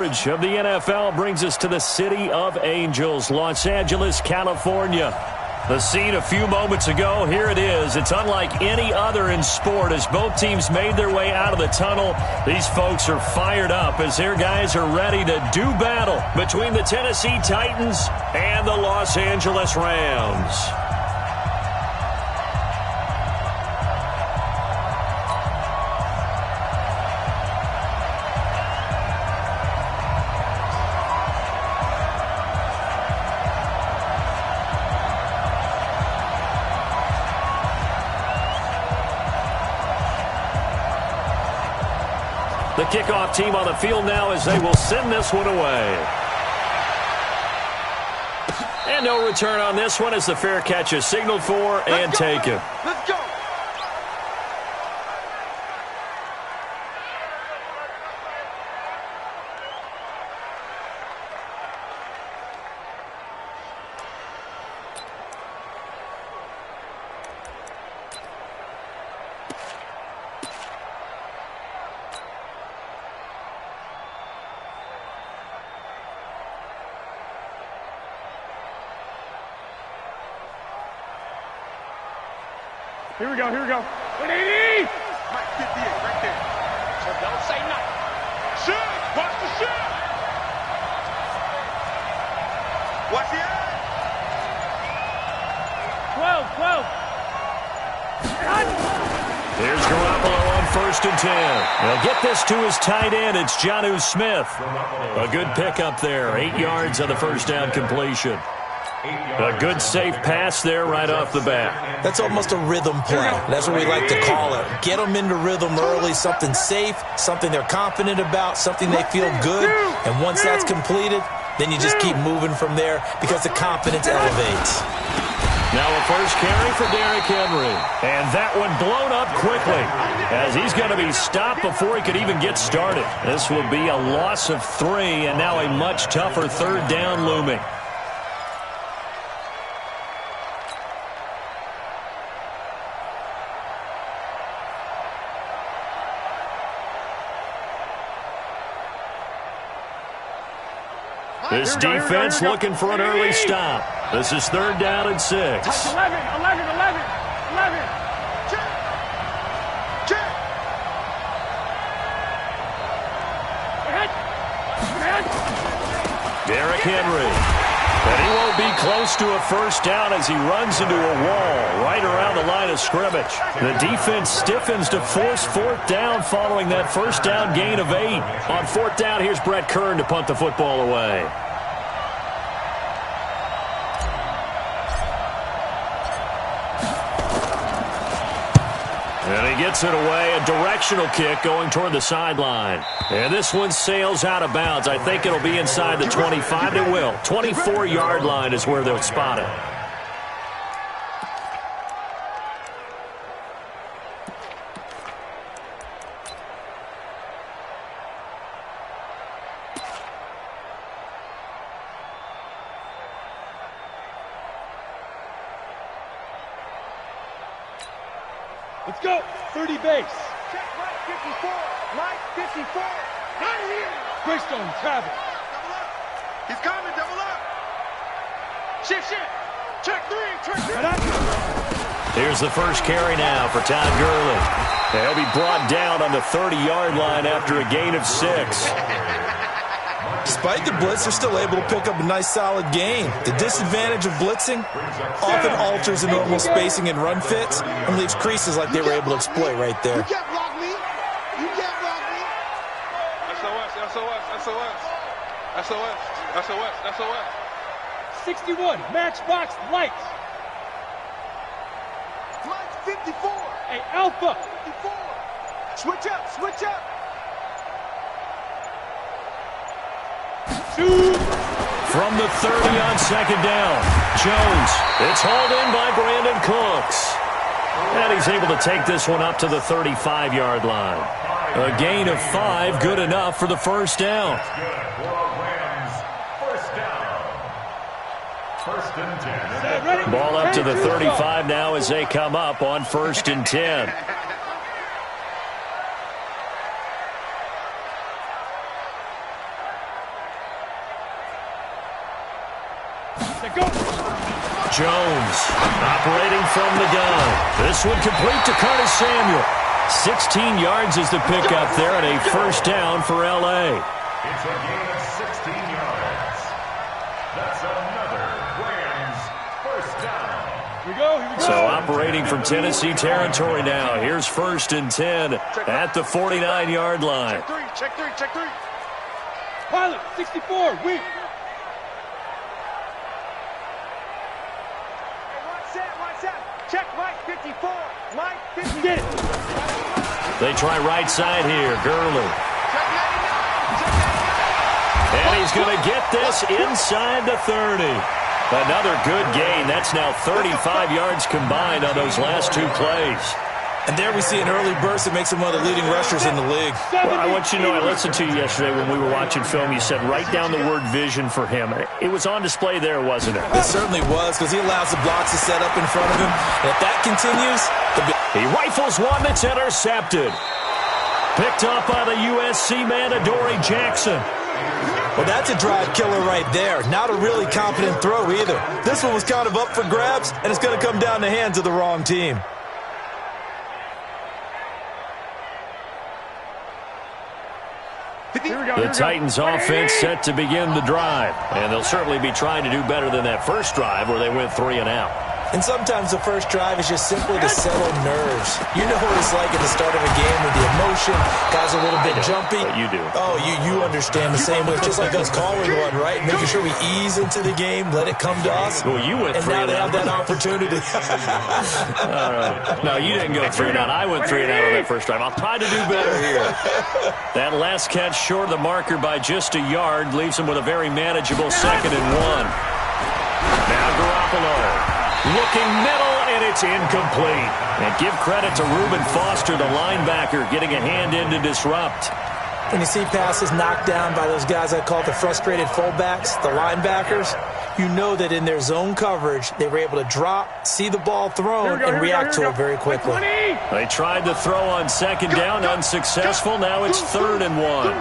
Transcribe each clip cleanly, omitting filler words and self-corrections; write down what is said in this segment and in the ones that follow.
Of the NFL brings us to the City of Angels, Los Angeles, California. The scene a few moments ago, here it is. It's unlike any other in sport as both teams made their way out of the tunnel. These folks are fired up as their guys are ready to do battle between the Tennessee Titans and the Los Angeles Rams. The kickoff team on the field now as they will send this one away. And no return on this one as the fair catch is signaled for and taken. Let's go. Here we go, here we go. 180! Mike 58 right there. So don't say nothing. Shoot! Watch the shoot! Watch the eye! 12. Here's Garoppolo on 1st and 10. They'll get this to his tight end. It's Jonnu Smith. A good pickup there. 8 yards on the first down completion. A good safe pass there right off the bat. That's almost a rhythm play. That's what we like to call it. Get them into rhythm early, something safe, something they're confident about, something they feel good. And once that's completed, then you just keep moving from there because the confidence elevates. Now a first carry for Derrick Henry. And that one blown up quickly as he's going to be stopped before he could even get started. This will be a loss of 3 and now a much tougher 3rd down looming. This defense looking for an early stop. This is 3rd down and 6. 11. Check! Check! Derrick Henry. And he won't be close to a first down as he runs into a wall right around the line of scrimmage. The defense stiffens to force 4th down following that first down gain of 8. On 4th down, here's Brett Kern to punt the football away. And he gets it away, a directional kick going toward the sideline. And this one sails out of bounds. I think it'll be inside the 25. It will. 24-yard line is where they'll spot it. Let's go. 30 base. Check right 54. Right 54. Right here. Greystone, travel. Double up. He's coming. Double up. Shift. Check 3. Here's the first carry now for Todd Gurley. He'll be brought down on the 30-yard line after a gain of 6. Despite the blitz, they're still able to pick up a nice, solid gain. The disadvantage of blitzing often alters the normal spacing and run fits and leaves creases like they were able to exploit right there. You can't block me. You can't block me. SOS. 61. Matchbox lights. Lights 54. Hey, Alpha. 54. Switch up. From the 30 on 2nd down, Jones. It's hauled in by Brandon Cooks. And he's able to take this one up to the 35-yard line. A gain of 5, good enough for the first down. Ball up to the 35 now as they come up on 1st and 10. Jones operating from the gun. This one complete to Curtis Samuel. 16 yards is the pickup there and a first down for L.A. It's a gain of 16 yards. That's another Rams first down. Here we go. So operating from Tennessee territory now. Here's 1st and 10 at the 49-yard line. Check three. Pilot, 64, weak. Watch that. Check Mike 54. Mike 50. Get it. They try right side here. Gurley. Check 99. And he's going to get this inside the 30. Another good gain. That's now 35 yards combined on those last 2 plays. And there we see an early burst that makes him one of the leading rushers in the league. Well, I want you to know, I listened to you yesterday when we were watching film. You said write down the word vision for him. It was on display there, wasn't it? It certainly was, because he allows the blocks to set up in front of him. And if that continues, he rifles one that's intercepted. Picked up by the USC man, Adoree Jackson. well, that's a drive killer right there. Not a really confident throw either. This one was kind of up for grabs, and it's going to come down the hands of the wrong team. The Titans offense set to begin the drive. And they'll certainly be trying to do better than that first drive where they went 3 and out. And sometimes the first drive is just simply to settle nerves. You know what it's like at the start of a game with the emotion, guys a little bit jumpy. But you do. Oh, you understand the same way. It's just like us calling one, right? Making sure we ease into the game, let it come to us. Well, you went 3 and now and they out. have that opportunity. No, you didn't go 3 and out. I went 3 and out on that first drive. I'll try to do better here. That last catch short of the marker by just a yard leaves him with a very manageable 2nd and 1. Now Garoppolo. Looking middle, and it's incomplete. And give credit to Reuben Foster, the linebacker, getting a hand in to disrupt. When you see passes knocked down by those guys I call the frustrated fullbacks, the linebackers, you know that in their zone coverage, they were able to drop, see the ball thrown, and react to it very quickly. They tried to throw on 2nd down, unsuccessful. Now it's 3rd and 1.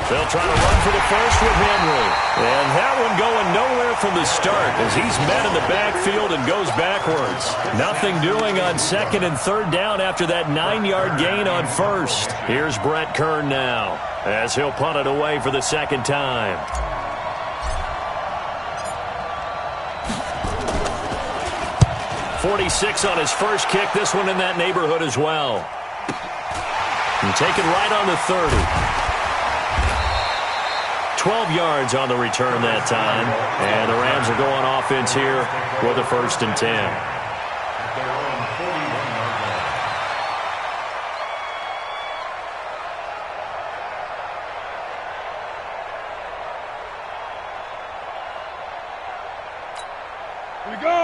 They'll try to run for the first with Henry. And that one going nowhere from the start as he's met in the backfield and goes backwards. Nothing doing on 2nd and 3rd down after that 9-yard gain on 1st. Here's Brett Kern now as he'll punt it away for the 2nd time. .46 on his first kick. This one in that neighborhood as well. And taken right on the 30. 12 yards on the return that time. And the Rams are going offense here with a 1st and 10.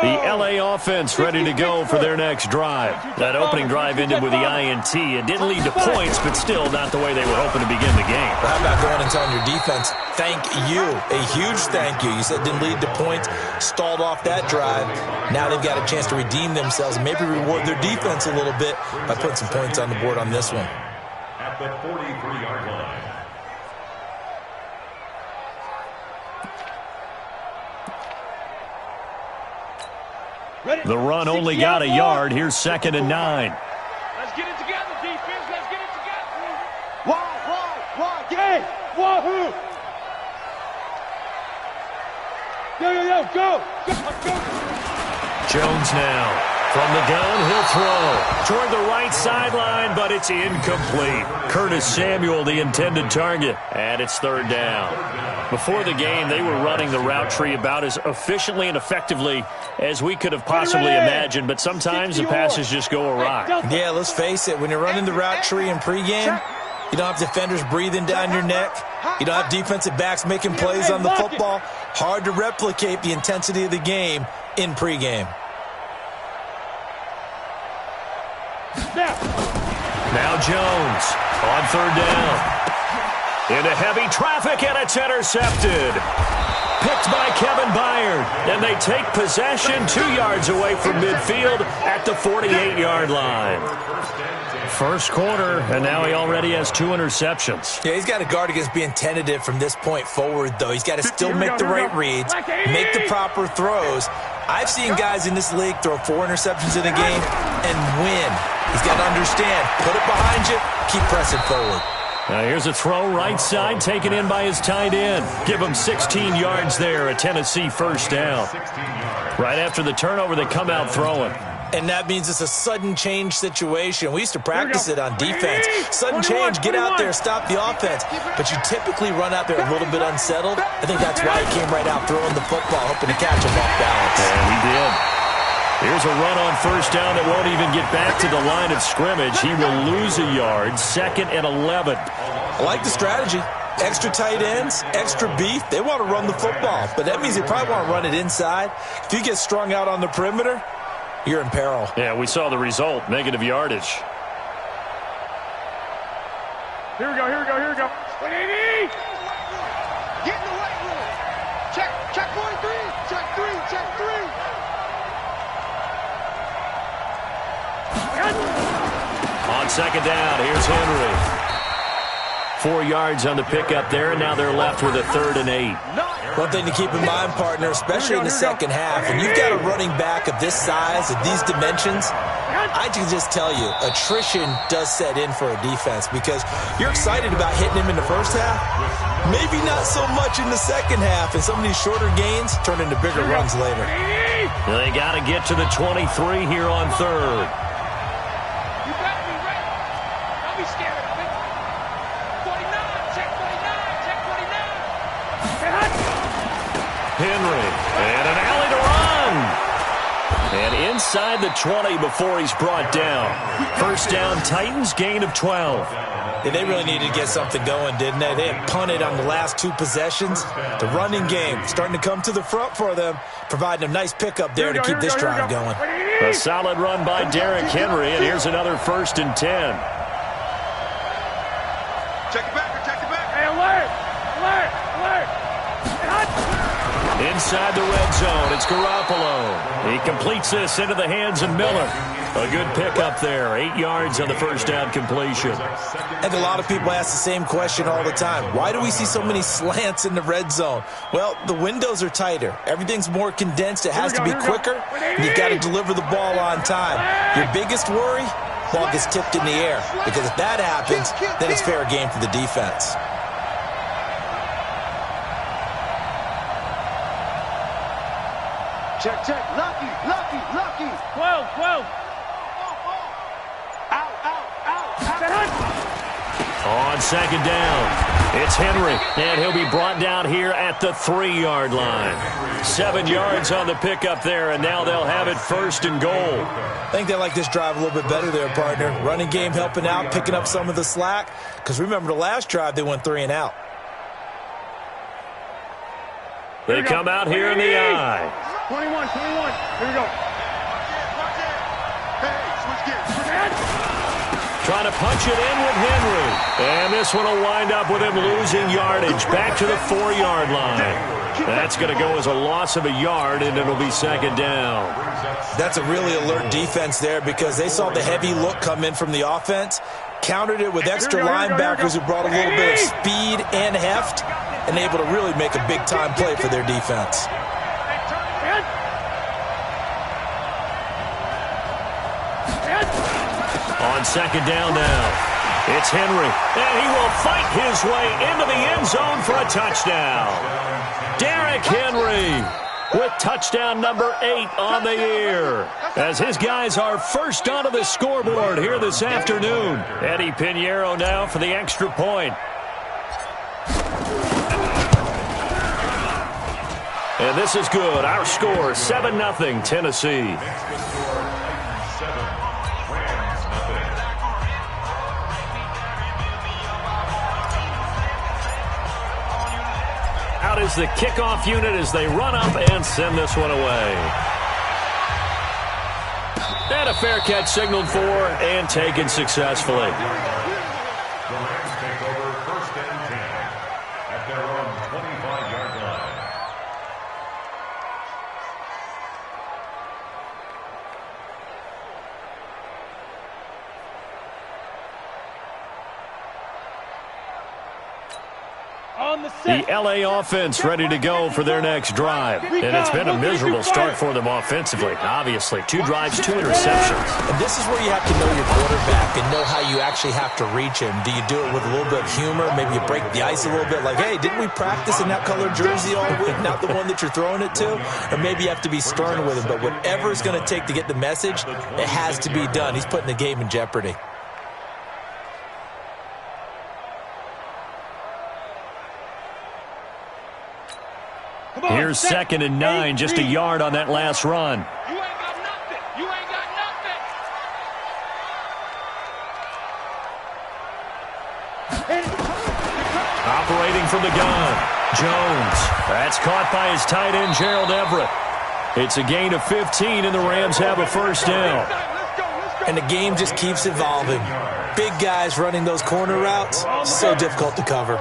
The L.A. offense ready to go for their next drive. That opening drive ended with the INT. It didn't lead to points, but still not the way they were hoping to begin the game. Well, how about going and telling your defense, thank you, a huge thank you. You said it didn't lead to points, stalled off that drive. Now they've got a chance to redeem themselves and maybe reward their defense a little bit by putting some points on the board on this one. At the 43-yard line. The run only got a yard. Here's 2nd and 9. Let's get it together, defense. Let's get it together. Why? Get it. Wahoo. Yo, go. Jones now. From the gun, he'll throw toward the right sideline, but it's incomplete. Curtis Samuel, the intended target, and it's 3rd down. Before the game, they were running the route tree about as efficiently and effectively as we could have possibly imagined, but sometimes the passes just go awry. Yeah, let's face it, when you're running the route tree in pregame, you don't have defenders breathing down your neck. You don't have defensive backs making plays on the football. Hard to replicate the intensity of the game in pregame. Now Jones on 3rd down. Into heavy traffic, and it's intercepted. Picked by Kevin Byard. And they take possession 2 yards away from midfield at the 48-yard line. First quarter, and now he already has 2 interceptions. Yeah, he's got to guard against being tentative from this point forward, though. He's got to still make the right reads, make the proper throws. I've seen guys in this league throw 4 interceptions in a game and win. He's got to understand, put it behind you, keep pressing forward. Now here's a throw right side, taken in by his tight end. Give him 16 yards there, a Tennessee first down. Right after the turnover, they come out throwing. And that means it's a sudden change situation. We used to practice it on defense. Sudden change, get out there, stop the offense. But you typically run out there a little bit unsettled. I think that's why he came right out throwing the football, hoping to catch him off balance. And he did. Here's a run on first down that won't even get back to the line of scrimmage. He will lose a yard, 2nd and 11. I like the strategy. Extra tight ends, extra beef. They want to run the football, but that means they probably want to run it inside. If you get strung out on the perimeter, you're in peril. Yeah, we saw the result, negative yardage. Here we go, here we go, here we go. 180! Get in the right room. Check 1, 3. Check 3, check 3. On second down, here's Henry. 4 yards on the pickup there, and now they're left with a 3rd and 8. One thing to keep in mind, partner, especially in the second half, and you've got a running back of this size, of these dimensions, I can just tell you, attrition does set in for a defense because you're excited about hitting him in the first half, maybe not so much in the second half, and some of these shorter gains turn into bigger runs later. They got to get to the 23 here on 3rd. You better be ready. Don't be scared of it. 49, check 49, check 49. Henry, and an alley to run. And inside the 20 before he's brought down. First down, Titans, gain of 12. Yeah, they really needed to get something going, didn't they? They had punted on the last 2 possessions. The running game starting to come to the front for them, providing a nice pickup there to keep this drive going. A solid run by Derrick Henry, and here's another 1st and 10. Check it back, check it back. Hey, alert! Alert! Alert! Inside the red zone, it's Garoppolo. He completes this into the hands of Miller. A good pickup there, 8 yards on the first down completion. And a lot of people ask the same question all the time. Why do we see so many slants in the red zone? Well, the windows are tighter. Everything's more condensed. It has to be quicker. And you've got to deliver the ball on time. Your biggest worry? Ball gets tipped in the air. Because if that happens, then it's fair game for the defense. Check. Lucky. 12, 12. On second down, it's Henry, and he'll be brought down here at the 3-yard line. 7 yards on the pickup there, and now they'll have it 1st and goal. I think they like this drive a little bit better there, partner. Running game helping out, picking up some of the slack. Because remember, the last drive, they went 3 and out. They come out here in the eye. 21. Here we go. Hey, switch gears. Trying to punch it in with Henry. And this one will wind up with him losing yardage back to the 4-yard line. That's going to go as a loss of a yard, and it'll be 2nd down. That's a really alert defense there because they saw the heavy look come in from the offense, countered it with extra linebackers who brought a little bit of speed and heft, and able to really make a big-time play for their defense. On second down now, it's Henry, and he will fight his way into the end zone for a touchdown. Derrick Henry with touchdown number 8 on the year, as his guys are first onto the scoreboard here this afternoon. Eddie Pinheiro now for the extra point. And this is good. Our score, 7-0 Tennessee. Out is the kickoff unit as they run up and send this one away. And a fair catch signaled for and taken successfully. The Rams take over 1st and 10 at their own 25-yard line. The LA offense ready to go for their next drive. And it's been a miserable start for them offensively, obviously. 2 drives, 2 interceptions. And this is where you have to know your quarterback and know how you actually have to reach him. Do you do it with a little bit of humor? Maybe you break the ice a little bit like, hey, didn't we practice in that colored jersey all week, not the one that you're throwing it to? Or maybe you have to be stern with him. But whatever it's going to take to get the message, it has to be done. He's putting the game in jeopardy. Here's 2nd and 9, just a yard on that last run. You ain't got nothing. You ain't got nothing. Operating from the gun. Jones. That's caught by his tight end, Gerald Everett. It's a gain of 15, and the Rams have a first down. And the game just keeps evolving. Big guys running those corner routes, so difficult to cover.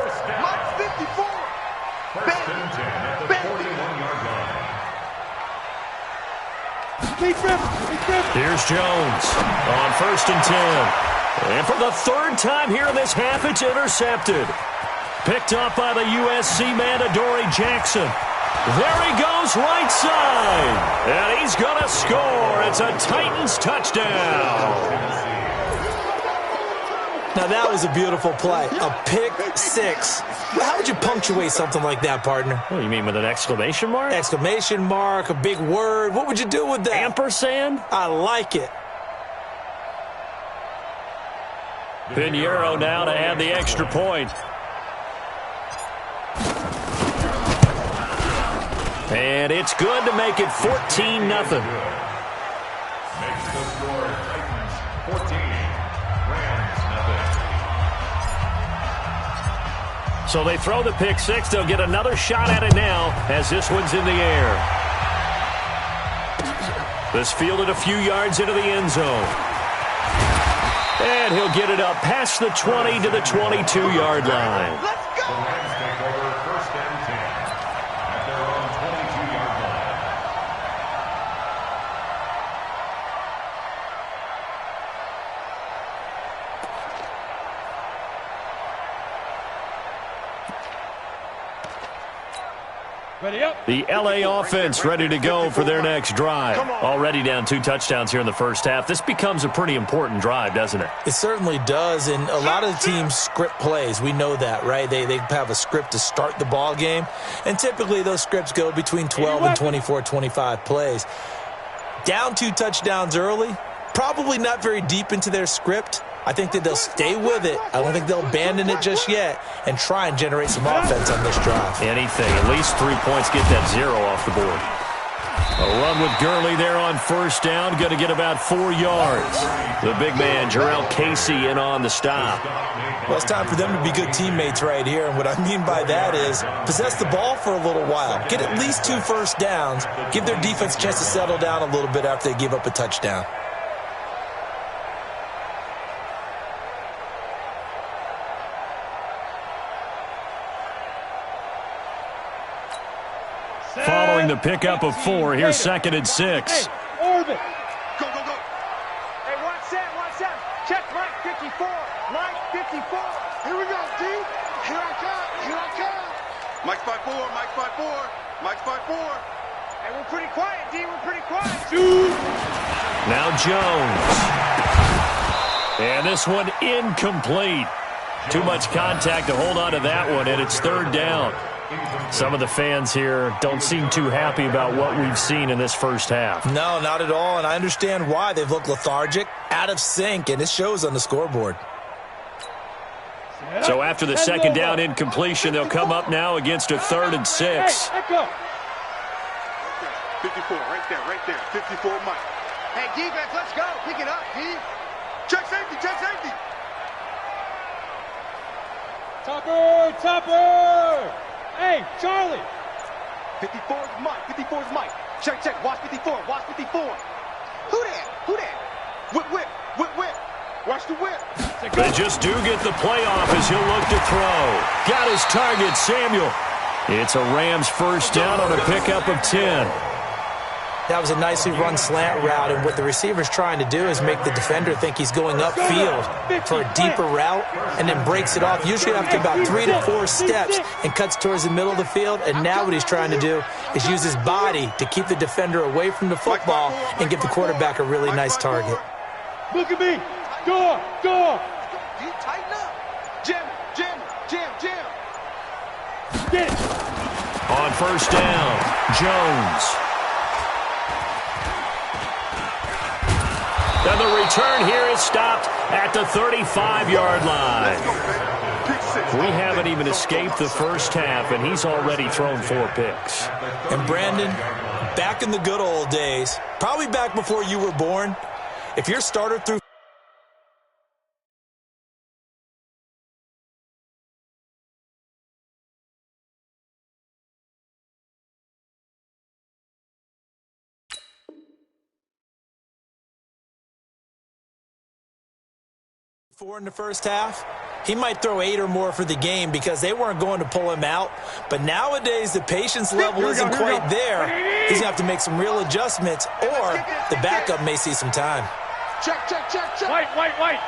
Here's Jones on 1st and 10. And for the 3rd time here in this half, it's intercepted. Picked up by the USC man, Adoree Jackson. There he goes, right side. And he's going to score. It's a Titans touchdown. Now, that was a beautiful play. A pick 6. How would you punctuate something like that, partner? What, you mean with an exclamation mark? Exclamation mark, a big word. What would you do with that? Ampersand? I like it. Pinheiro now to add the extra point. And it's good to make it 14-0. Makes the score Titans 14, Rams nothing. So they throw the pick 6. They'll get another shot at it now as this one's in the air. This fielded a few yards into the end zone. And he'll get it up past the 20 to the 22-yard line. Let's go. The Rams take over 1st and 10 at their own 22-yard line. Ready up. The LA offense ready to go for their next drive. Already down 2 touchdowns here in the first half. This becomes a pretty important drive, doesn't it? It certainly does, and a lot of the teams script plays. We know that, right? They have a script to start the ball game, and typically those scripts go between 12 and 24, 25 plays. Down 2 touchdowns early, probably not very deep into their script. I think that they'll stay with it. I don't think they'll abandon it just yet and try and generate some offense on this drive. Anything, at least 3 points, get that 0 off the board. A run with Gurley there on 1st down, going to get about 4 yards. The big man, Jarrell Casey, in on the stop. Well, it's time for them to be good teammates right here, and what I mean by that is possess the ball for a little while. Get at least 2 first downs. Give their defense a chance to settle down a little bit after they give up a touchdown. Following the pickup of 4, here's 2nd and 6. Hey, orbit. Go, go, go. Hey, watch that, watch that. Check Mike 54. Mike 54. Here we go, D. Here I come, here I come. Mike's 5'4", Mike's 5'4", Mike's 5'4". Hey, we're pretty quiet, D, we're pretty quiet. Now Jones. And this one incomplete. Too much contact to hold on to that one, and it's 3rd down. Some of the fans here don't seem too happy about what we've seen in this first half. No, not at all, and I understand why. They've looked lethargic, out of sync, and it shows on the scoreboard. So after the 2nd down incompletion, they'll come up now against a 3rd and 6. Hey, go. 54, right there, 54 Mike. Hey, defense, let's go. Pick it up, D. Check safety, check safety. Topper, Topper. Hey, Charlie. 54's Mike, 54's Mike. Check, check, watch 54, watch 54. Who that? Who that? Whip, whip, whip, whip. Watch the whip. They just do get the playoff as he'll look to throw. Got his target, Samuel. It's a Rams first down on a pickup of 10. That was a nicely run slant route, and what the receiver's trying to do is make the defender think he's going upfield for a deeper route and then breaks it off, usually after about 3 to 4 steps, and cuts towards the middle of the field. And now what he's trying to do is use his body to keep the defender away from the football and give the quarterback a really nice target. Look at me. Go. You tighten up. Jim. Get it. On first down, Jones. And the return here is stopped at the 35-yard line. We haven't even escaped the first half, and he's already thrown 4 picks. And Brandon, back in the good old days, probably back before you were born, if your starter threw 4 in the first half, he might throw 8 or more for the game because they weren't going to pull him out. But nowadays, the patience level isn't quite there. He's going to have to make some real adjustments, or the backup may see some time. Check. White.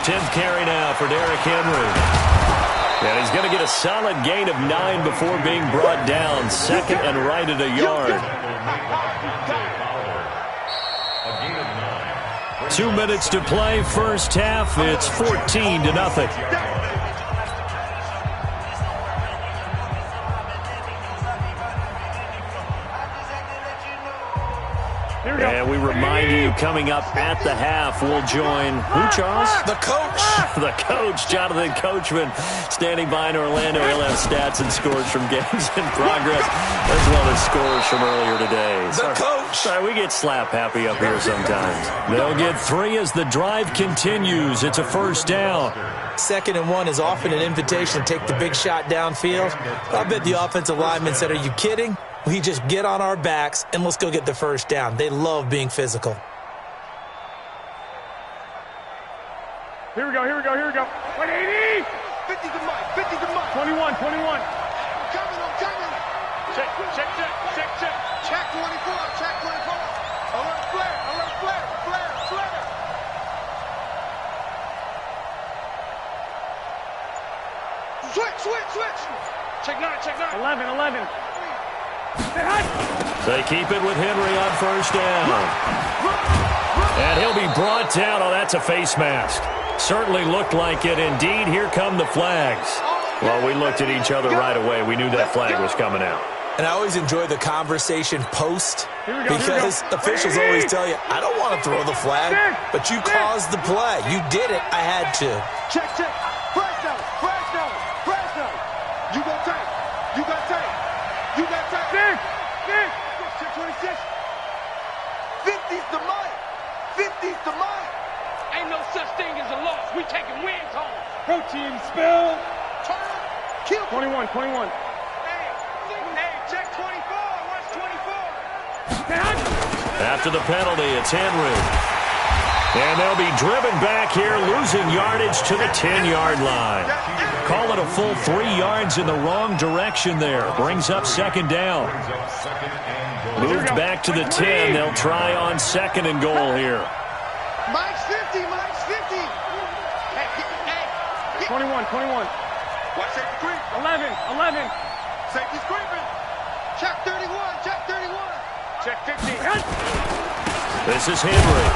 10th carry now for Derrick Henry. And he's going to get a solid gain of 9 before being brought down. Second and right at a yard. 2 minutes to play, first half. It's 14-0. And we remind you, coming up at the half, we'll join who, Charles? The coach. The coach, Jonathan Coachman, standing by in Orlando. He'll have stats and scores from games in progress, as well as scores from earlier today. The coach. Sorry, we get slap happy up here sometimes. They'll get 3 as the drive continues. It's a first down. 2nd and 1 is often an invitation to take the big shot downfield. I bet the offensive lineman said, "Are you kidding? We just get on our backs and let's go get the first down." They love being physical. Here we go. 180. 50 to Mike. 21. I'm coming. Check. Check 24. Alert flare. Switch. Check 9. 11. They keep it with Henry on first down. And he'll be brought down. Oh, that's a face mask. Certainly looked like it. Indeed, here come the flags. Well, we looked at each other right away. We knew that flag was coming out. And I always enjoy the conversation post because officials always tell you, "I don't want to throw the flag, but you caused the play. You did it. I had to." Check. Flash down. You got tape. Check 26. 50's the mic. Ain't no such thing as a loss. We taking wins home. Protein spill. Turn. Kill. 21. Hey, check 24. What's 24? After the penalty, it's Henry. And they'll be driven back here, losing yardage to the 10-yard line. Call it a full 3 yards in the wrong direction there. Brings up second down. Moved back to the 10. They'll try on 2nd and goal here. Mike's 50. Hey. 21. Watch safety creep. 11. Safety's creeping. Check 31. Check 50. This is Henry.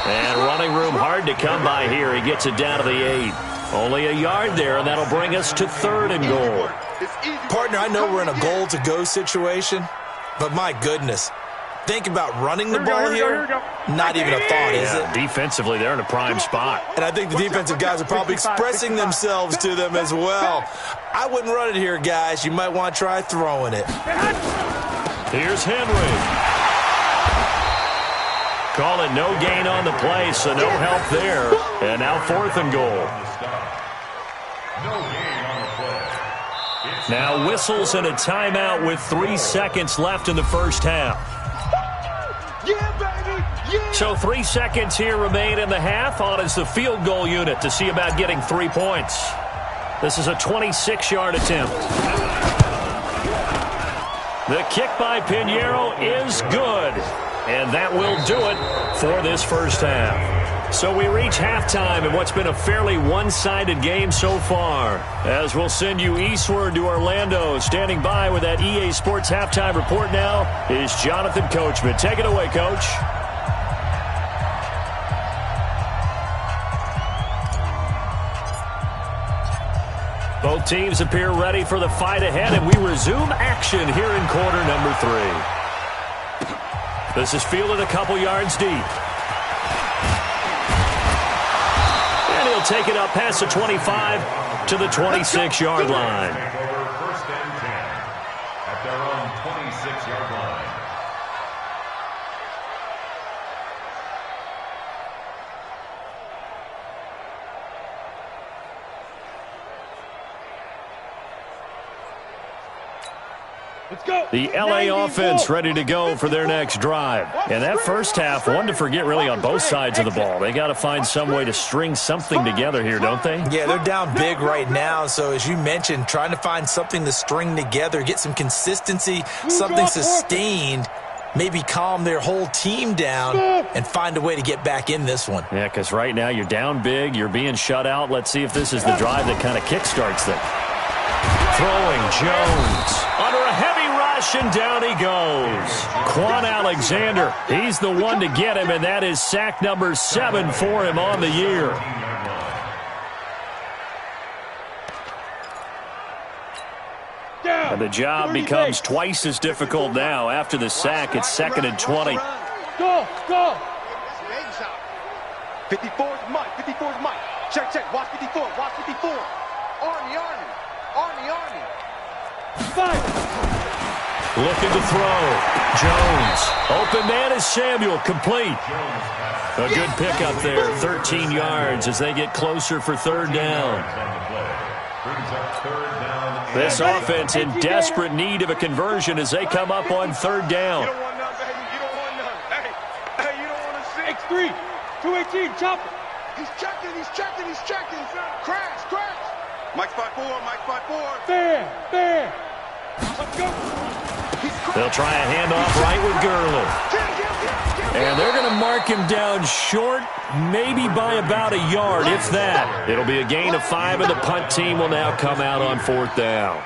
And running room hard to come by here. He gets it down to the 8. Only a yard there, and that'll bring us to 3rd and goal. Partner, I know we're in a goal-to-go situation, but my goodness. Think about running the ball here. Not even a thought, is it? Defensively, they're in a prime spot. And I think the defensive guys are probably expressing themselves to them as well. I wouldn't run it here, guys. You might want to try throwing it. Here's Henry. Call it no gain on the play, so no help there. And now 4th and goal. Now whistles and a timeout with 3 seconds left in the first half. So 3 seconds here remain in the half. On is the field goal unit to see about getting 3 points. This is a 26-yard attempt. The kick by Pinheiro is good. And that will do it for this first half. So we reach halftime in what's been a fairly one-sided game so far. As we'll send you eastward to Orlando. Standing by with that EA Sports halftime report now is Jonathan Coachman. Take it away, Coach. Both teams appear ready for the fight ahead, and we resume action here in quarter number 3. This is fielded a couple yards deep. And he'll take it up past the 25 to the 26-yard line. First and 10 at their own 26-yard line. The LA offense ready to go for their next drive. And that first half, one to forget really on both sides of the ball. They got to find some way to string something together here, don't they? Yeah, they're down big right now. So as you mentioned, trying to find something to string together, get some consistency, something sustained, maybe calm their whole team down and find a way to get back in this one. Yeah, because right now you're down big, you're being shut out. Let's see if this is the drive that kind of kickstarts them. Throwing Jones under a heavy rush, and down he goes. Quan Alexander, he's the one to get him, and that is sack number 7 for him on the year. And the job becomes twice as difficult now. After the sack, it's 2nd and 20. Go, go. 54 is Mike, 54 is Mike. Check, check, watch 54, watch 54. Army. Fight. Looking to throw. Jones. Open man is Samuel. Complete. A good pickup there. 13 yards as they get closer for third down. This offense in desperate need of a conversion as they come up on third down. You don't want none, baby. You don't want none. Hey, you don't want to see. X3, 218, chop it. He's checking. Crash. Mike's 5-4, Mike's 5-4. Fair. Let's go. They'll try a handoff right with Gurley. And they're going to mark him down short, maybe by about a yard, if that. It'll be a gain of 5, and the punt team will now come out on fourth down.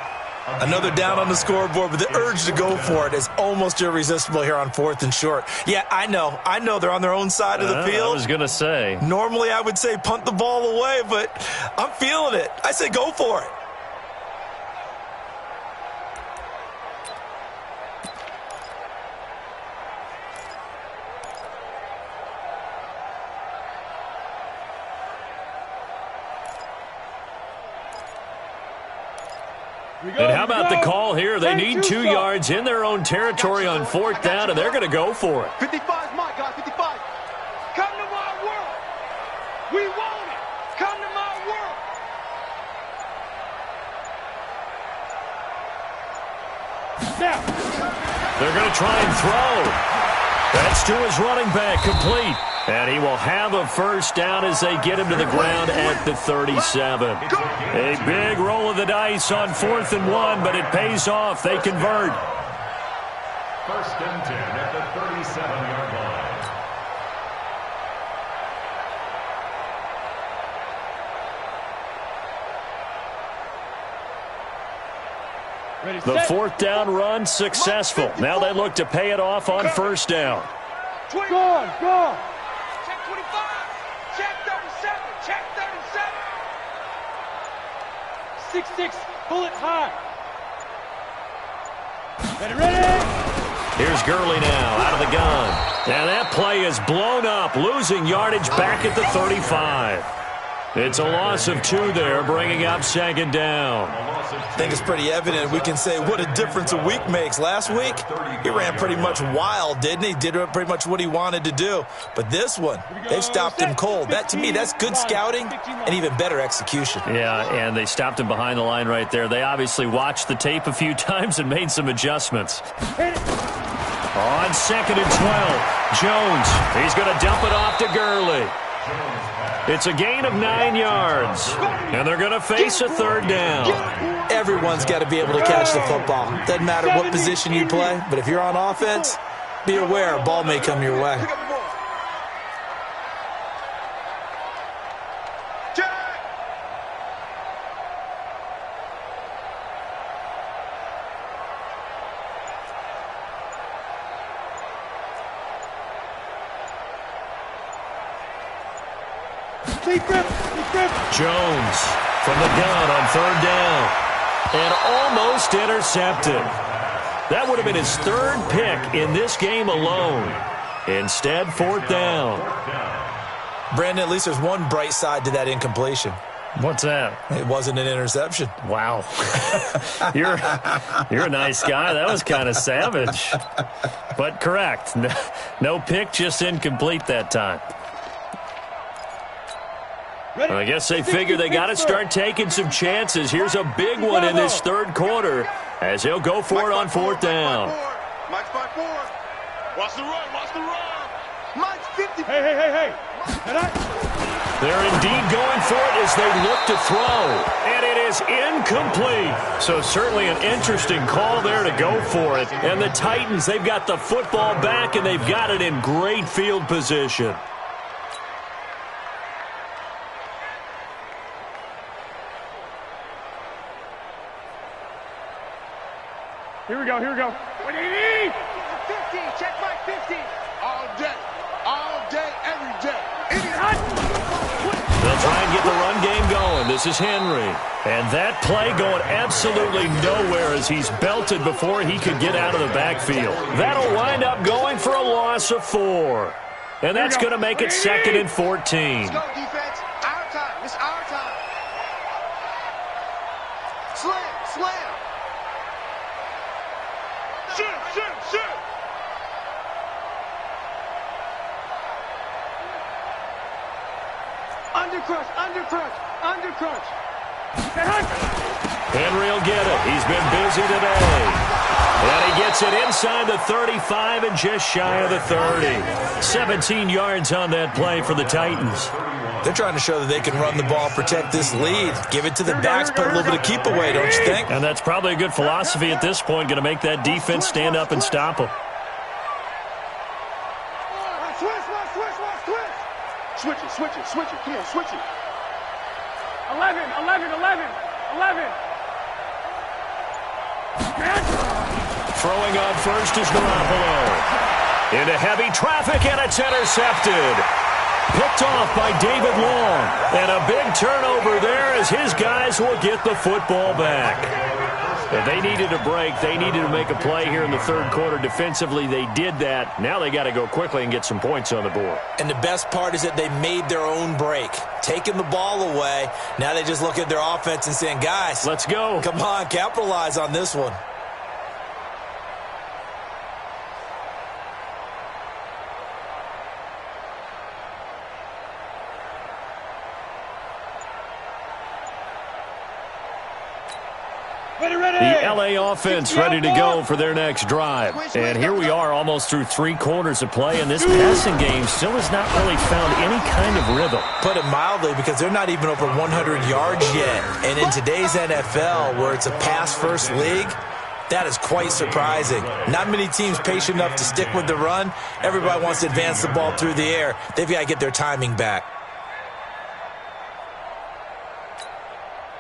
Another down on the scoreboard, but the urge to go for it is almost irresistible here on 4th and short. Yeah, I know they're on their own side of the field. I was going to say. Normally I would say punt the ball away, but I'm feeling it. I say go for it. And how about the call here? They need 2 yards in their own territory on fourth down, and they're going to go for it. 55 is my guy, 55. Come to my world. We want it. Come to my world. Now. They're going to try and throw. That's to his running back, complete. And he will have a first down as they get him to the ground at the 37. A big roll of the dice on 4th and 1, but it pays off. They convert. First and 10 at the 37-yard line. The fourth down run successful. Now they look to pay it off on first down. Go. Check 25. Check 37. Check 37. 6-6. Bullet high. Ready. Here's Gurley now out of the gun. And that play is blown up, losing yardage back at the 35. It's a loss of 2 there, bringing up 2nd down. I think it's pretty evident. We can say what a difference a week makes. Last week, he ran pretty much wild, didn't he? Did pretty much what he wanted to do. But this one, they've stopped him cold. That, to me, that's good scouting and even better execution. Yeah, and they stopped him behind the line right there. They obviously watched the tape a few times and made some adjustments. On 2nd and 12, Jones. He's going to dump it off to Gurley. It's a gain of 9 yards, and they're going to face a third down. Everyone's got to be able to catch the football. Doesn't matter what position you play, but if you're on offense, be aware a ball may come your way. Jones from the gun on third down. And almost intercepted. That would have been his third pick in this game alone. Instead, fourth down. Brandon, at least there's one bright side to that incompletion. What's that? It wasn't an interception. Wow. You're a nice guy. That was kind of savage. But correct. No pick, just incomplete that time. Well, I guess they figure they got to start taking some chances. Here's a big one in this third quarter as he'll go for it on fourth down. Mike's by 4. Watch the run. Watch the run. Mike's 50. Hey. They're indeed going for it as they look to throw. And it is incomplete. So certainly an interesting call there to go for it. And the Titans, they've got the football back, and they've got it in great field position. Here we go. What do you need? 50. Check my 50. All day, every day. They'll try and get the run game going. This is Henry. And that play going absolutely nowhere as he's belted before he could get out of the backfield. That'll wind up going for a loss of 4. And that's going to make it 2nd and 14. Let's go, defense. Our time. It's our time. Slam. Shoot. Undercrunch. Henry will get it. He's been busy today. And he gets it inside the 35 and just shy of the 30. 17 yards on that play for the Titans. They're trying to show that they can run the ball, protect this lead. Give it to the backs, put a little bit of keep away, don't you think? And that's probably a good philosophy at this point, going to make that defense stand up and stop them. Switch it. Come on, switch it. 11. Throwing on first is Garoppolo. Into heavy traffic, and it's intercepted. Picked off by David Long. And a big turnover there as his guys will get the football back. If they needed a break, they needed to make a play here in the third quarter. Defensively, they did that. Now they got to go quickly and get some points on the board. And the best part is that they made their own break. Taking the ball away, now they just look at their offense and saying, guys, let's go. Come on, capitalize on this one. The LA offense ready to go for their next drive. And here we are almost through 3 quarters of play, and this passing game still has not really found any kind of rhythm. Put it mildly, because they're not even over 100 yards yet. And in today's NFL, where it's a pass-first league, that is quite surprising. Not many teams patient enough to stick with the run. Everybody wants to advance the ball through the air. They've got to get their timing back.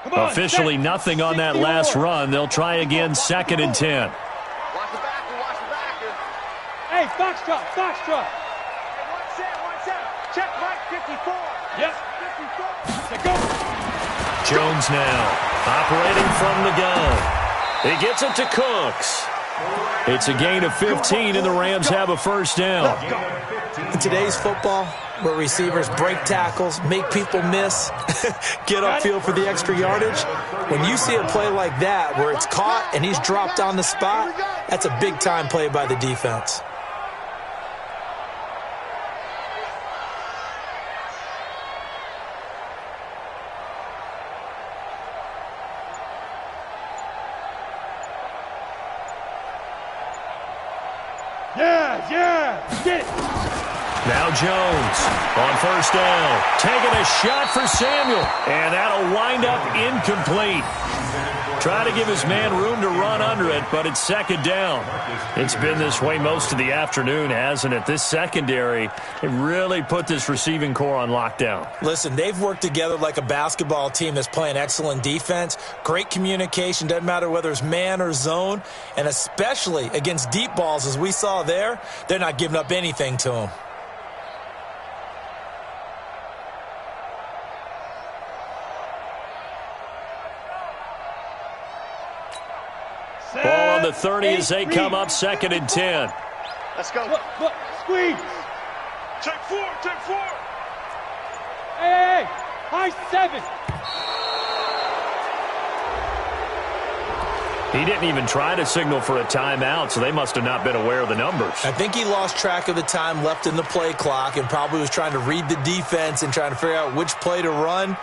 Officially nothing on that last run. They'll try again, 2nd and 10. Watch the backer. Hey, Foxtrot. One set. Check Mike 54. Yep. 54. Go. Jones now operating from the gun. He gets it to Cooks. It's a gain of 15, and the Rams have a first down. In today's football, where receivers break tackles, make people miss, get upfield for the extra yardage, when you see a play like that where it's caught and he's dropped on the spot, that's a big-time play by the defense. Yeah, get it. Now Jones on first down. Taking a shot for Samuel. And that'll wind up incomplete. Try to give his man room to run under it, but it's second down. It's been this way most of the afternoon, hasn't it? This secondary, it really put this receiving core on lockdown. Listen, they've worked together like a basketball team that's playing excellent defense. Great communication, doesn't matter whether it's man or zone. And especially against deep balls, as we saw there, they're not giving up anything to them. Ball on the 30 as they come up second and 10. Let's go. Look, squeeze. Take four. Hey, high 7. He didn't even try to signal for a timeout, so they must have not been aware of the numbers. I think he lost track of the time left in the play clock and probably was trying to read the defense and trying to figure out which play to run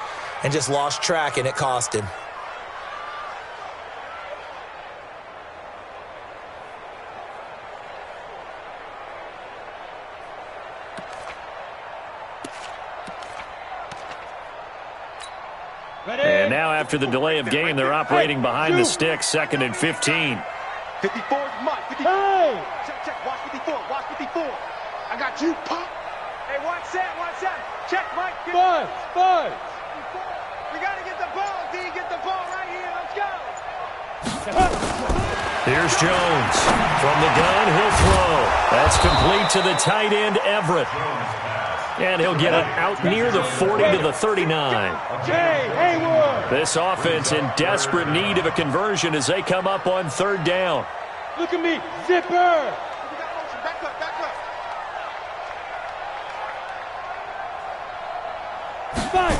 and just lost track, and it cost him. And now after the delay of game, they're operating behind the sticks, second and 15. 54 is Mike. 54. Hey! Check. Watch 54. I got you, Pop. Hey, watch that. Check, Mike. Buzz. We got to get the ball, D. Get the ball right here. Let's go. Here's Jones. From the gun, he'll throw. That's complete to the tight end, Everett. And he'll get it out near the 40 to the 39. Haywood! This offense in desperate need of a conversion as they come up on third down. Look at me, zipper! We got motion. Back up. Fight!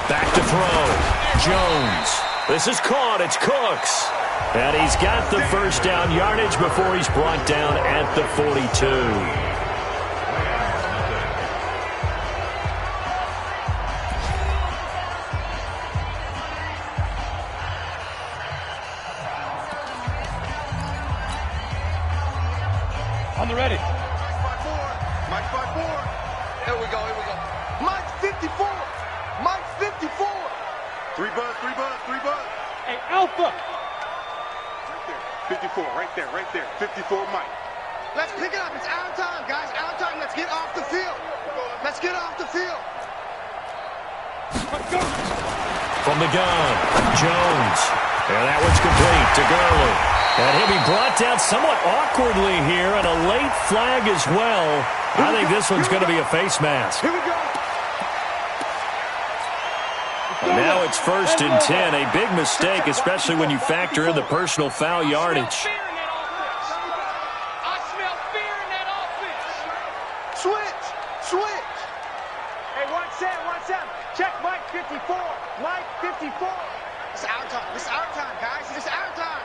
Back to throw. Jones. This is caught. It's Cooks. And he's got the first down yardage before he's brought down at the 42. On the ready. Mike 5-4. Here we go. Mike 54. 3 buzz. Hey, Alpha! 54, right there. 54, Mike. Let's pick it up. It's our time, guys. Our time. Let's get off the field. Let's go! From the gun, Jones. And that one's complete to Gurley. And he'll be brought down somewhat awkwardly here, and a late flag as well. I think this one's going to be a face mask. Here we go. And now it's first and 10. A big mistake, especially when you factor in the personal foul yardage. I smell fear in that offense. Switch. Hey, watch that. Check Mike 54. Mike 54. It's our time, guys. It's our time.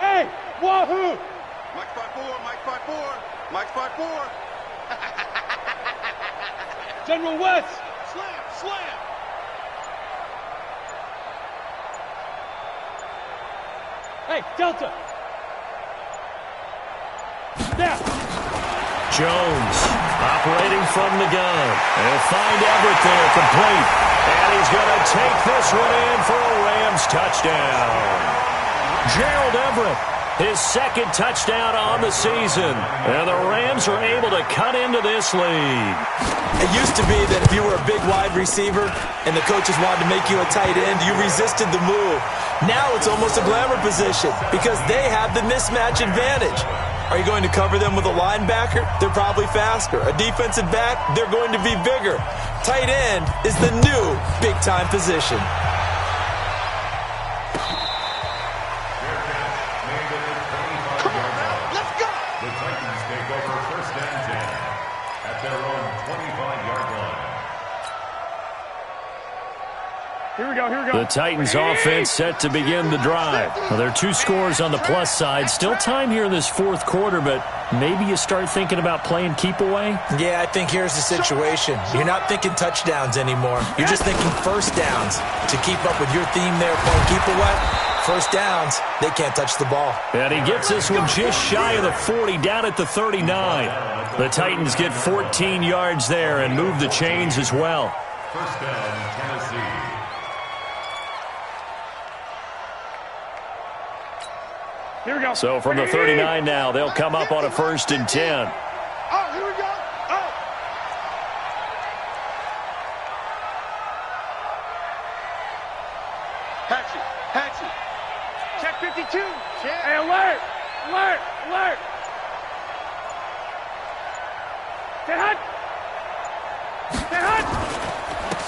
Hey, wahoo! Mike 5-4. General West! Slam. Hey, Delta! Now! Jones operating from the gun. They'll find Everett there, complete. And he's going to take this one in for a Rams touchdown. Gerald Everett, his second touchdown on the season. And the Rams are able to cut into this lead. It used to be that if you were a big wide receiver and the coaches wanted to make you a tight end, you resisted the move. Now it's almost a glamour position because they have the mismatch advantage. Are you going to cover them with a linebacker? They're probably faster. A defensive back? They're going to be bigger. Tight end is the new big-time position. Let's go. The Titans take over first and 10 at their own 25-yard line. Here we go. The Titans offense set to begin the drive. Well, there are 2 scores on the plus side. Still time here in this fourth quarter, but maybe you start thinking about playing keep away? Yeah, I think here's the situation. You're not thinking touchdowns anymore. You're just thinking first downs. To keep up with your theme there, playing keep away, first downs, they can't touch the ball. And he gets this one just shy of the 40, down at the 39. The Titans get 14 yards there and move the chains as well. First down, Tennessee. Here we go. So from the 39 now, they'll come up on a 1st and 10. Oh, here we go. Oh. Hatchet. Check 52. Hey, alert. Get hot.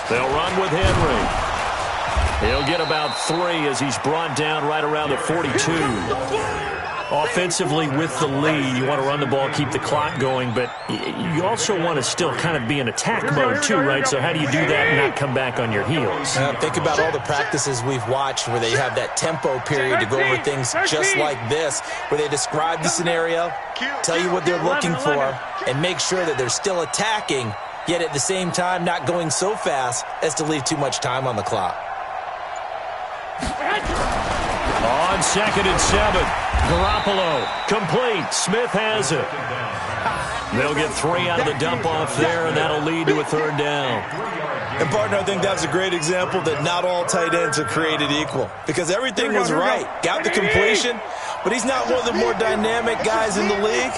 They'll run with Henry. He'll get about 3 as he's brought down right around the 42. Offensively with the lead, you want to run the ball, keep the clock going, but you also want to still kind of be in attack mode too, right? So how do you do that and not come back on your heels? Think about all the practices we've watched where they have that tempo period to go over things just like this, where they describe the scenario, tell you what they're looking for, and make sure that they're still attacking, yet at the same time not going so fast as to leave too much time on the clock. On 2nd and 7, Garoppolo complete. Smith has it. They'll get 3 out of the dump-off there, and that'll lead to a 3rd down. And, partner, I think that's a great example that not all tight ends are created equal, because everything was right. Got the completion, but he's not one of the more dynamic guys in the league.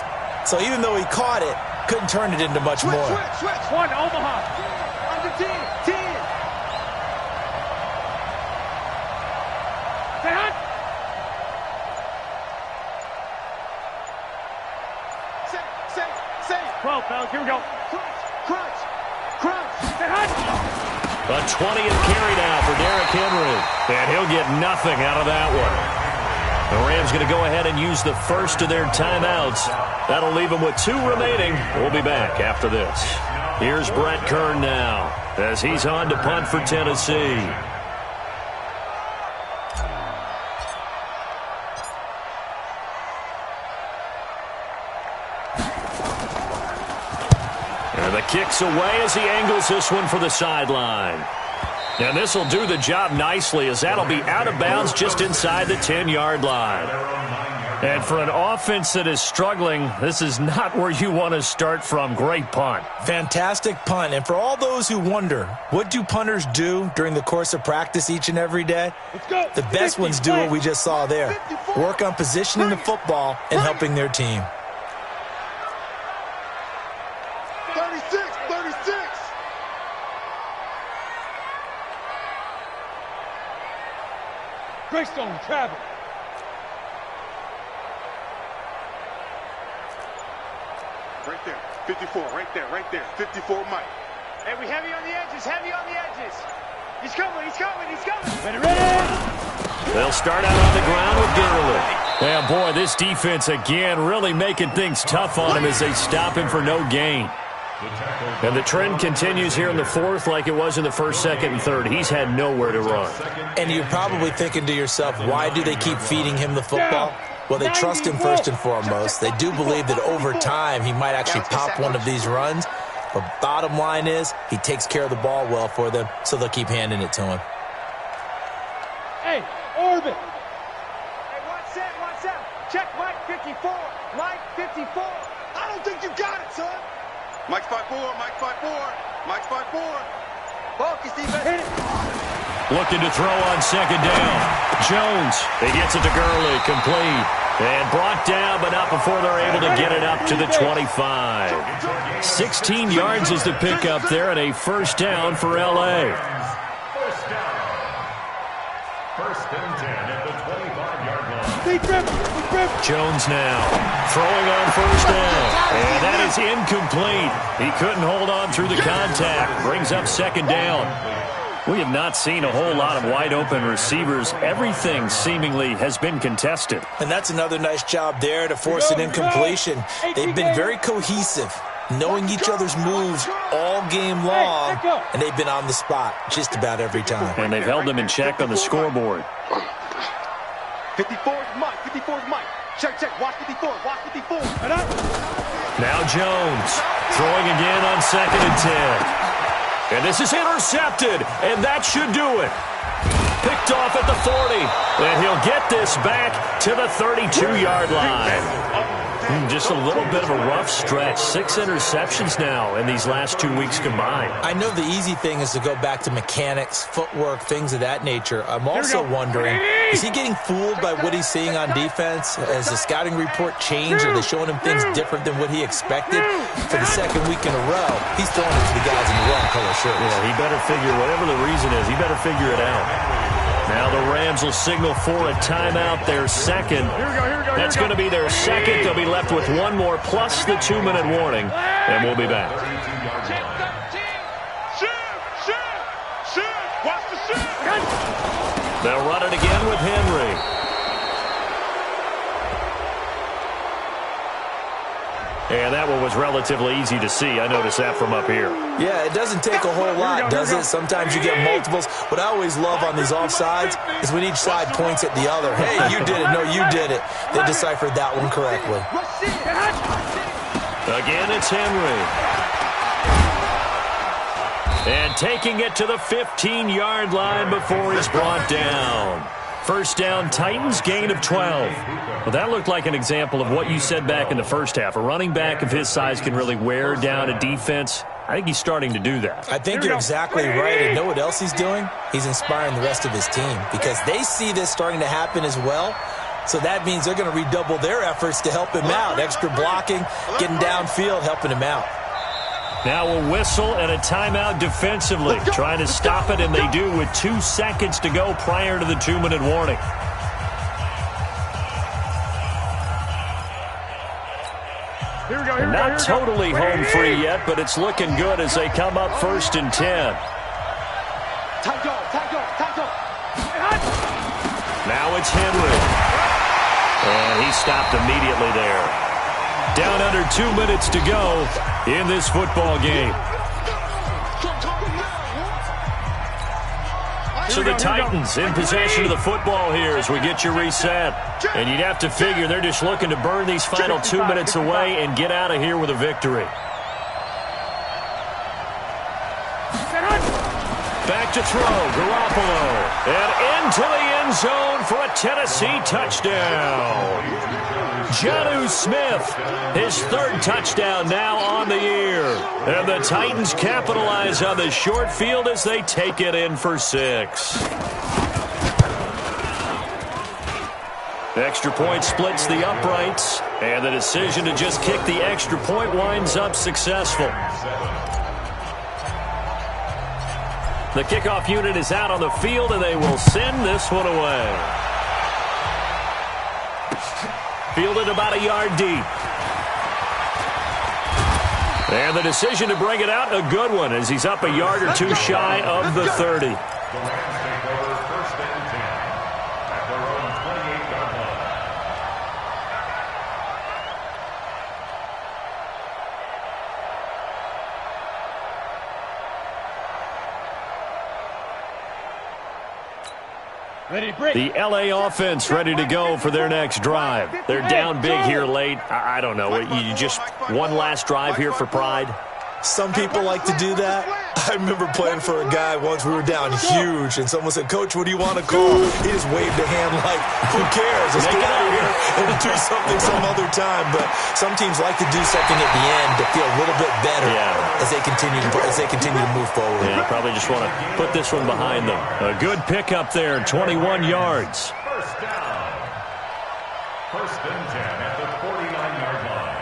So even though he caught it, couldn't turn it into much more. Switch. 1, Omaha. Under 10. Get hot. Say. 12, fellas. Here we go. Crunch. Get hot. A 20th carry now for Derrick Henry. And he'll get nothing out of that one. The Rams going to go ahead and use the first of their timeouts. That'll leave them with 2 remaining. We'll be back after this. Here's Brett Kern now as he's on to punt for Tennessee. And the kick's away as he angles this one for the sideline. And this will do the job nicely as that'll be out of bounds just inside the 10-yard line. And for an offense that is struggling, this is not where you want to start from. Great punt. Fantastic punt. And for all those who wonder, what do punters do during the course of practice each and every day? The best ones do what we just saw there. Work on positioning the football and helping their team. 36. Greystone, travel. Right there. 54. Right there. 54, Mike. Hey, we heavy on the edges. He's coming. Ready? They'll start out on the ground with Gurley. Yeah, boy, this defense again really making things tough on him as they stop him for no gain. And the trend continues here in the 4th like it was in the 1st, 2nd, and 3rd. He's had nowhere to run. And you're probably thinking to yourself, why do they keep feeding him the football? Well, they trust him first and foremost. They do believe that over time he might actually pop one of these runs. But bottom line is he takes care of the ball well for them, so they'll keep handing it to him. Hey, orbit. Hey, one set. Check Mike 54. Mike 54. I don't think you got it, son. Mike's 5'4". Focus, defense. Hit it. Looking to throw on 2nd down. Jones, he gets it to Gurley, complete. And brought down, but not before they're able to get it up to the 25. 16 yards is the pickup there, and a 1st down for L.A. First down. 1st and 10 at the 25-yard line. Deep grip. Jones now throwing on 1st down. And that is incomplete. He couldn't hold on through the contact. Brings up 2nd down. We have not seen a whole lot of wide-open receivers. Everything seemingly has been contested. And that's another nice job there to force an incompletion. They've been very cohesive, knowing each other's moves all game long, and they've been on the spot just about every time. And they've held them in check on the scoreboard. 54 is Mike. Check. Watch 54. Now Jones throwing again on 2nd and 10. And this is intercepted, and that should do it. Picked off at the 40, and he'll get this back to the 32-yard line. Just a little bit of a rough stretch. 6 interceptions now in these last 2 weeks combined. I know the easy thing is to go back to mechanics, footwork, things of that nature. I'm also wondering, is he getting fooled by what he's seeing on defense? Has the scouting report changed? Are they showing him things different than what he expected? For the second week in a row, he's throwing it to the guys in the wrong color shirts. Yeah, he better figure, whatever the reason is, he better figure it out. Now the Rams will signal for a timeout, their second. That's going to be their second. They'll be left with one more plus the 2-minute warning, and we'll be back. They'll run it again with Henry. And that one was relatively easy to see. I noticed that from up here. Yeah, it doesn't take a whole lot, does it? Sometimes you get multiples. What I always love on these offsides is when each side points at the other. Hey, you did it. No, you did it. They deciphered that one correctly. Again, it's Henry. And taking it to the 15-yard line before he's brought down. First down, Titans, gain of 12. Well, that looked like an example of what you said back in the first half. A running back of his size can really wear down a defense. I think he's starting to do that. I think you're exactly right. And know what else he's doing? He's inspiring the rest of his team because they see this starting to happen as well. So that means they're going to redouble their efforts to help him out. Extra blocking, getting downfield, helping him out. Now a whistle and a timeout defensively. Trying to stop it, and they do with 2 seconds to go prior to the 2-minute warning. Not totally home free yet, but it's looking good as they come up 1st and 10. Now it's Henry. And he stopped immediately there. Down under 2 minutes to go in this football game. So the Titans in possession of the football here as we get you reset. And you'd have to figure they're just looking to burn these final 2 minutes away and get out of here with a victory. Back to throw, Garoppolo. And into the end zone for a Tennessee touchdown. Jonnu Smith, his 3rd touchdown now on the year. And the Titans capitalize on the short field as they take it in for 6. Extra point splits the uprights, and the decision to just kick the extra point winds up successful. The kickoff unit is out on the field, and they will send this one away. Fielded about a yard deep. And the decision to bring it out, a good one, as he's up a yard or 2 shy of the 30. The Rams take over 1st and 10 at their own 28-yard line. The LA offense ready to go for their next drive. They're down big here late. I don't know. You just one last drive here for pride? Some people like to do that. I remember playing for a guy once. We were down huge, and someone said, "Coach, what do you want to call?" He just waved a hand like, "Who cares? Let's get out of here and do something some other time." But some teams like to do something at the end to feel a little bit better as they continue to move forward. Yeah, probably just want to put this one behind them. A good pickup there, 21 yards. First down. 1st and 10 at the 49-yard line.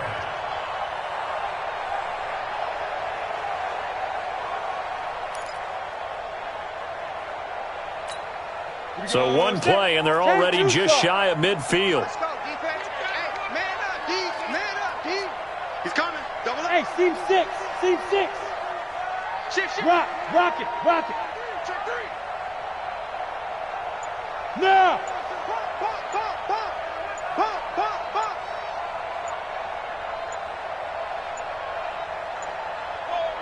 So one play, and they're already just shy of midfield. Let's go, defense. Hey, man up, D. Man up, D. He's coming. Double up. Hey, seam 6. Seam 6. Shift. Rock it. Check 3. Now. Pump.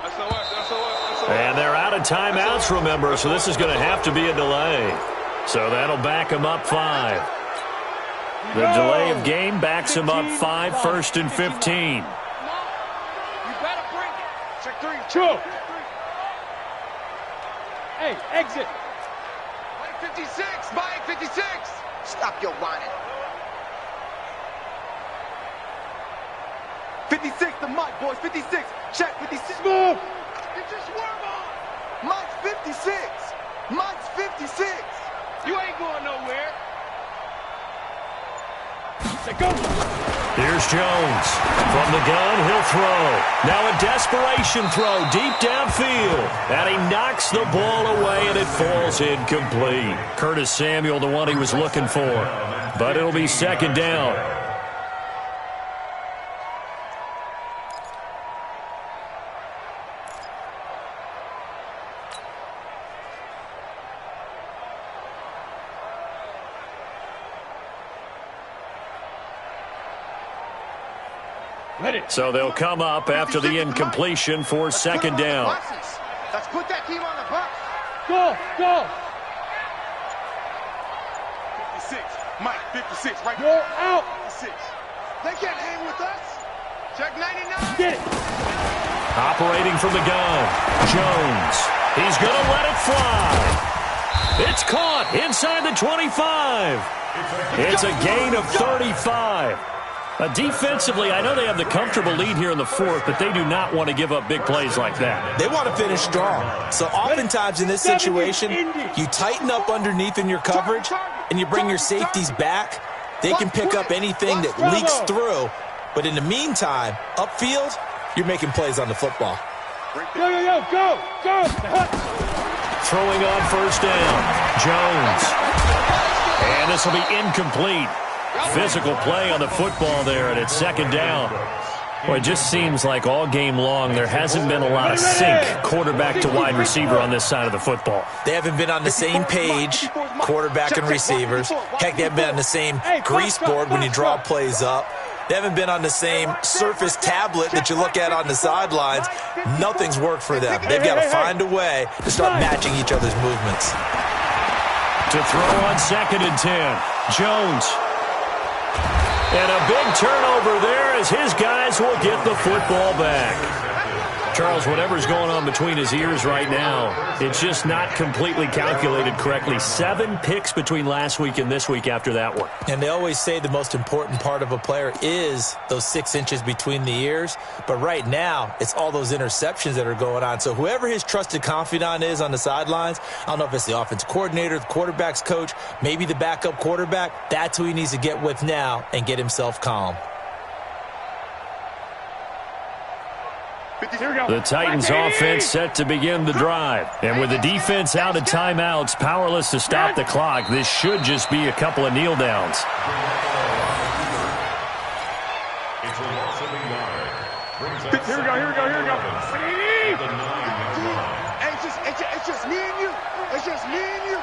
That's no what. And they're out of timeouts, remember, so this is going to have to be a delay. So that'll back him up 5. The delay of game backs him up 5, 1st and 15. You better bring it. Check 3. True. Hey, exit. Mike 56. Mike 56. Stop your whining. 56 to Mike, boys. 56. Check 56. Move. Get your swerve on. Mike's 56. Mike's 56. You ain't going nowhere. Go. Here's Jones. From the gun, he'll throw. Now a desperation throw deep downfield. And he knocks the ball away, and it falls incomplete. Curtis Samuel, the one he was looking for. But it'll be second down. So they'll come up after the incompletion for second down. Let's put that team on the bus. Go. 56. Mike, 56. Right Go out. 56. They can't hang with us. Check 99. Get it. Operating from the gun, Jones. He's going to let it fly. It's caught inside the 25. It's a gain of 35. Defensively, I know they have the comfortable lead here in the fourth, but they do not want to give up big plays like that. They want to finish strong. So oftentimes in this situation, you tighten up underneath in your coverage, and you bring your safeties back. They can pick up anything that leaks through. But in the meantime, upfield, you're making plays on the football. Go. Throwing on first down, Jones. And this will be incomplete. Physical play on the football there, and it's second down. Well, it just seems like all game long there hasn't been a lot of sync quarterback to wide receiver on this side of the football. They haven't been on the same page, quarterback and receivers. Heck, they haven't been on the same grease board when you draw plays up. They haven't been on the same surface tablet that you look at on the sidelines. Nothing's worked for them. They've got to find a way to start matching each other's movements. To throw on second and 10, Jones. And a big turnover there as his guys will get the football back. Charles, whatever's going on between his ears right now, it's just not completely calculated correctly. 7 picks between last week and this week after that one. And they always say the most important part of a player is those 6 inches between the ears. But right now, it's all those interceptions that are going on. So whoever his trusted confidant is on the sidelines, I don't know if it's the offense coordinator, the quarterback's coach, maybe the backup quarterback, that's who he needs to get with now and get himself calm. The Titans offense set to begin the drive. And with the defense out of timeouts, powerless to stop the clock, this should just be a couple of kneel downs. It's a loss of a yard. Here we go. It's just me and you. It's just me and you.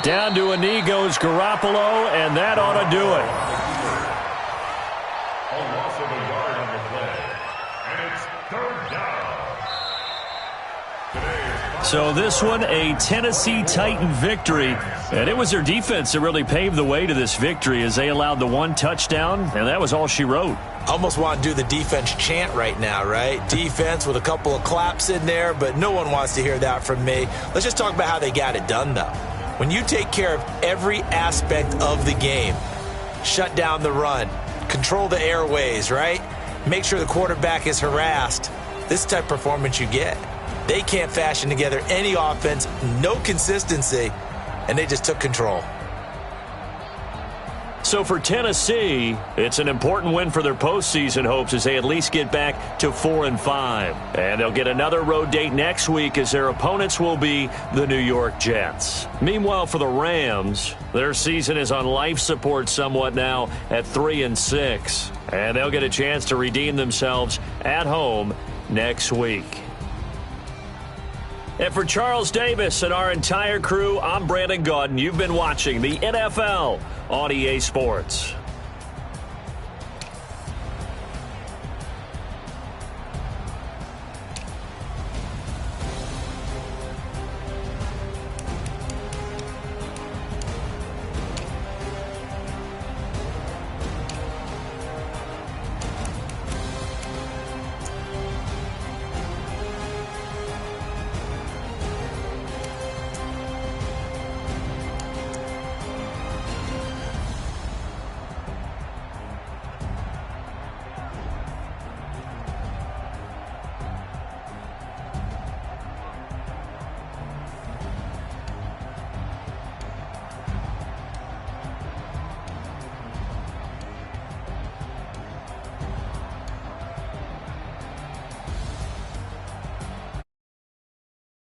Down to a knee goes Garoppolo, and that ought to do it. A loss of a yard on the play. And it's third down. So this one, a Tennessee Titan victory. And it was their defense that really paved the way to this victory as they allowed the 1 touchdown, and that was all she wrote. Almost want to do the defense chant right now, right? Defense with a couple of claps in there, but no one wants to hear that from me. Let's just talk about how they got it done, though. When you take care of every aspect of the game, shut down the run, control the airways, right? Make sure the quarterback is harassed. This type of performance you get. They can't fashion together any offense, no consistency, and they just took control. So for Tennessee, it's an important win for their postseason hopes as they at least get back to 4-5. And they'll get another road date next week as their opponents will be the New York Jets. Meanwhile, for the Rams, their season is on life support somewhat now at 3-6. And they'll get a chance to redeem themselves at home next week. And for Charles Davis and our entire crew, I'm Brandon Gaudin. You've been watching the NFL on EA Sports.